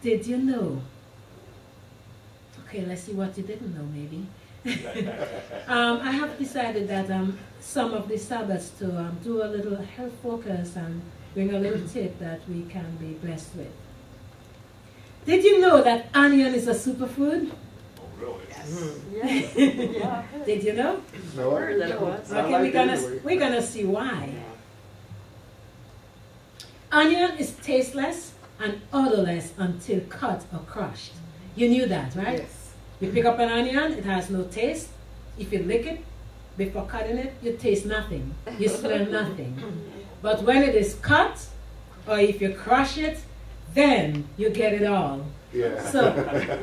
Did you know? Okay, let's see what you didn't know, maybe. I have decided that some of the Sabbaths to do a little health focus and bring a little tip that we can be blessed with. Did you know that onion is a superfood? Oh, really? Yes. Yeah. Did you know? No, I heard that it was. Okay, we're gonna see why. Onion is tasteless and odorless until cut or crushed. You knew that, right? Yes. You pick up an onion, it has no taste. If you lick it before cutting it, you taste nothing. You smell nothing. But when it is cut, or if you crush it, then you get it all. Yeah. So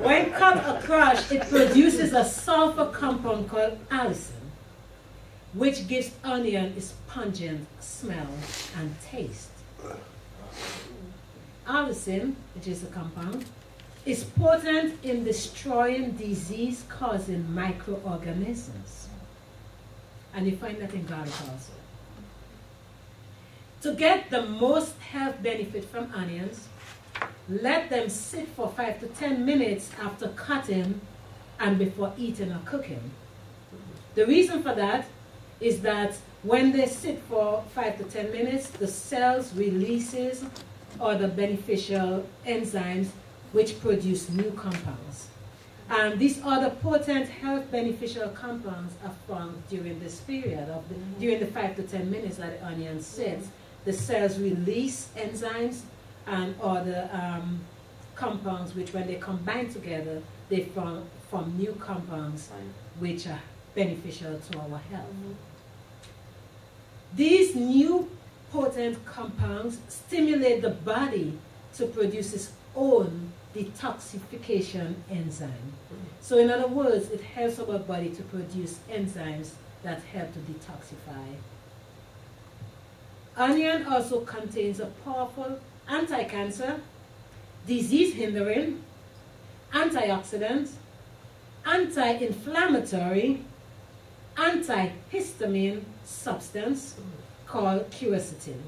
when cut or crushed, it produces a sulfur compound called allicin, which gives onion its pungent smell and taste. Allicin, which is a compound, is potent in destroying disease-causing microorganisms. And you find that in garlic also. To get the most health benefit from onions, let them sit for 5 to 10 minutes after cutting and before eating or cooking. The reason for that is that when they sit for 5 to 10 minutes, the cells releases other beneficial enzymes which produce new compounds. And these other potent health beneficial compounds are found during this period of during the 5 to 10 minutes that the onion sits. The cells release enzymes and other compounds which, when they combine together, they form new compounds which are beneficial to our health. These new potent compounds stimulate the body to produce its own detoxification enzyme. So in other words, it helps our body to produce enzymes that help to detoxify. Onion also contains a powerful anti-cancer, disease-hindering, antioxidant, anti-inflammatory, antihistamine substance called quercetin.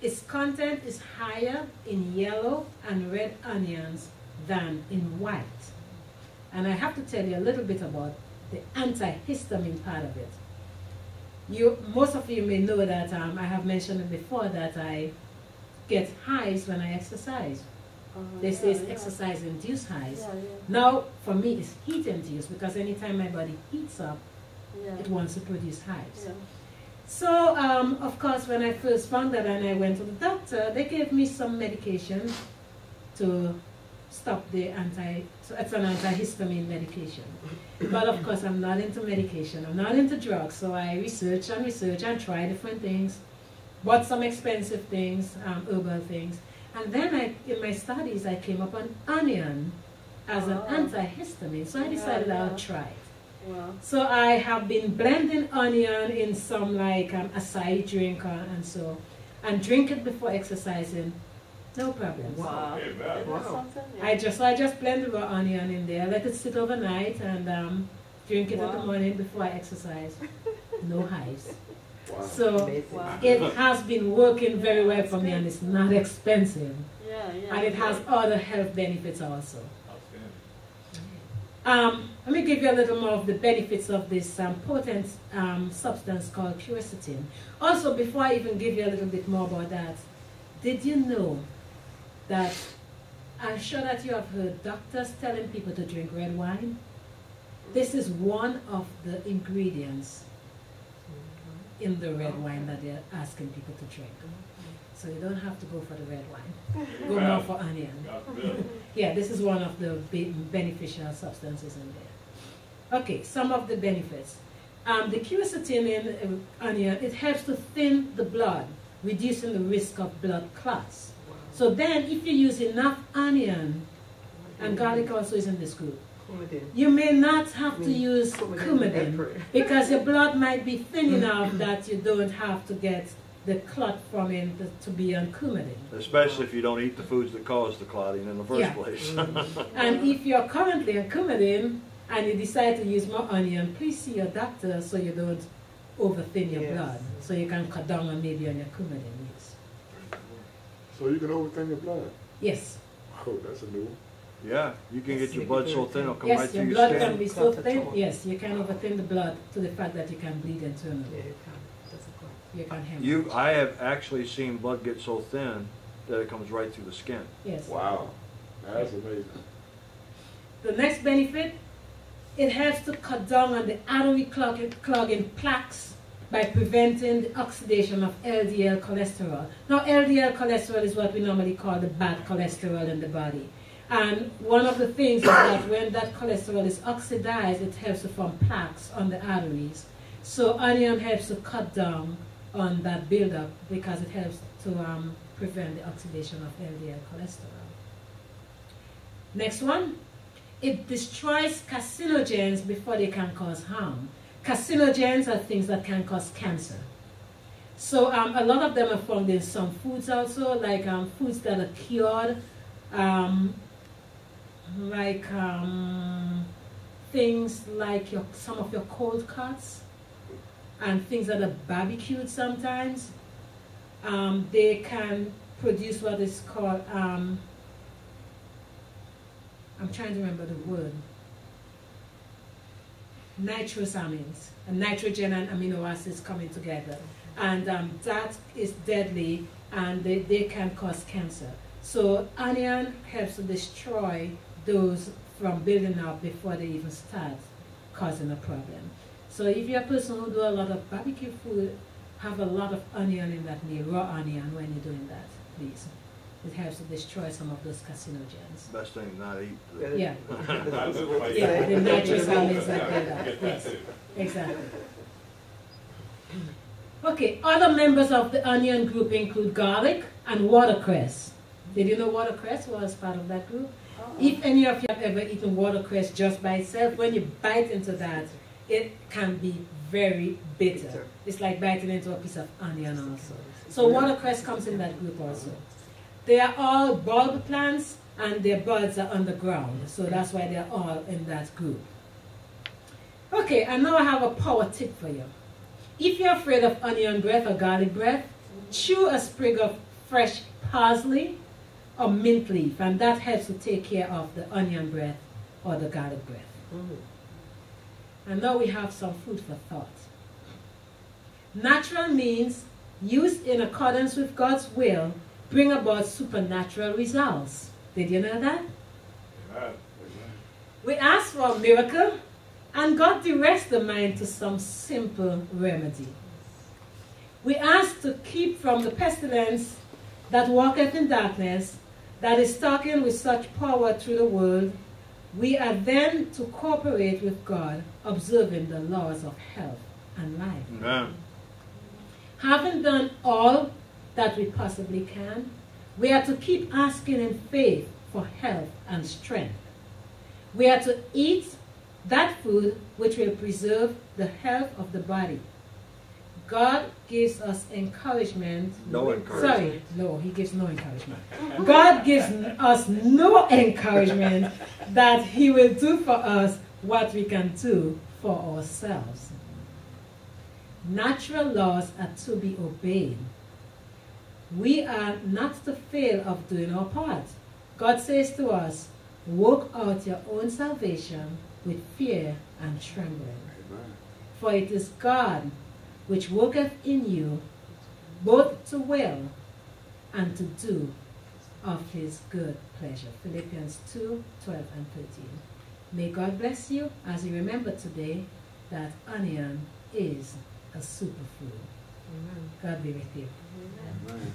Its content is higher in yellow and red onions than in white. And I have to tell you a little bit about the antihistamine part of it. Most of you may know that I have mentioned it before that I get hives when I exercise. They say it's exercise-induced hives. Now, for me, it's heat-induced because anytime my body heats up, it wants to produce hives. So, of course, when I first found that and I went to the doctor, they gave me some medication to stop so it's an antihistamine medication. But of course, I'm not into medication. I'm not into drugs. So I research and try different things. Bought some expensive things, herbal things. And then in my studies, I came up on onion as an antihistamine. So I decided I would try it. Wow. So I have been blending onion in some like acai drink and drink it before exercising. No problem. Wow. Wow. I just blend the raw onion in there, let it sit overnight, and drink it in the morning before I exercise. No hives. Wow. So it has been working very well for me, and it's not expensive. And it has other health benefits also. Let me give you a little more of the benefits of this potent substance called quercetin. Also, before I even give you a little bit more about that, did you know that I'm sure that you have heard doctors telling people to drink red wine? This is one of the ingredients in the red wine that they're asking people to drink. So you don't have to go for the red wine. Go more for onion. Yeah, this is one of the beneficial substances in there. Okay, some of the benefits. The quercetin in onion, it helps to thin the blood, reducing the risk of blood clots. So then, if you use enough onion, and garlic also is in this group, you may not have to use coumadin because your blood might be thin enough that you don't have to get the clot from it to be on coumadin. Especially if you don't eat the foods that cause the clotting in the first place. And if you're currently on coumadin and you decide to use more onion, please see your doctor so you don't over-thin your blood. So you can cut down on maybe on your coumadin use. So you can overthink your blood? Yes. Oh, that's a new one. Yeah, you can get your blood so thin it'll come right Yes, through your your blood skin. can be so thin. Yes, you can overthin the blood to the fact that you can bleed internally. Yeah, you can. Doesn't go. You can hemorrhage. I have actually seen blood get so thin that it comes right through the skin. Yes. Wow, that's amazing. The next benefit, it helps to cut down on the artery clogging plaques by preventing the oxidation of LDL cholesterol. Now, LDL cholesterol is what we normally call the bad cholesterol in the body. And one of the things is that when that cholesterol is oxidized, it helps to form plaques on the arteries. So onion helps to cut down on that buildup because it helps to prevent the oxidation of LDL cholesterol. Next one, it destroys carcinogens before they can cause harm. Carcinogens are things that can cause cancer. So a lot of them are found in some foods also, like foods that are cured, things like some of your cold cuts and things that are barbecued sometimes. They can produce what is called, I'm trying to remember the word, nitrous amines, and nitrogen and amino acids coming together. And that is deadly, and they can cause cancer. So onion helps to destroy those from building up before they even start causing a problem. So if you're a person who do a lot of barbecue food, have a lot of onion in that meal, raw onion when you're doing that, please. It helps to destroy some of those carcinogens. Best thing to not eat. Yeah. Yeah, the nitrous amines that build up. Yes, exactly. Okay, other members of the onion group include garlic and watercress. Did you know watercress was part of that group? Oh. If any of you have ever eaten watercress just by itself, when you bite into that, it can be very bitter. It's like biting into a piece of onion also. So watercress comes in that group also. They are all bulb plants and their buds are underground. So that's why they're all in that group. Okay, and now I have a power tip for you. If you're afraid of onion breath or garlic breath, chew a sprig of fresh parsley or mint leaf, and that helps to take care of the onion breath or the garlic breath. And now we have some food for thought. Natural means used in accordance with God's will bring about supernatural results. Did you know that? We ask for a miracle, and God directs the mind to some simple remedy. We ask to keep from the pestilence that walketh in darkness, that is stalking with such power through the world. We are then to cooperate with God, observing the laws of health and life. Amen. Having done all that we possibly can, we are to keep asking in faith for health and strength. We are to eat that food which will preserve the health of the body. God gives us encouragement. No encouragement. Sorry, no, he gives no encouragement. God gives us no encouragement that he will do for us what we can do for ourselves. Natural laws are to be obeyed. We are not to fail of doing our part. God says to us, work out your own salvation with fear and trembling. Amen. For it is God which worketh in you both to will and to do of his good pleasure. Philippians 2:12 and 13. May God bless you as you remember today that onion is a superfood. God be with you. Amen.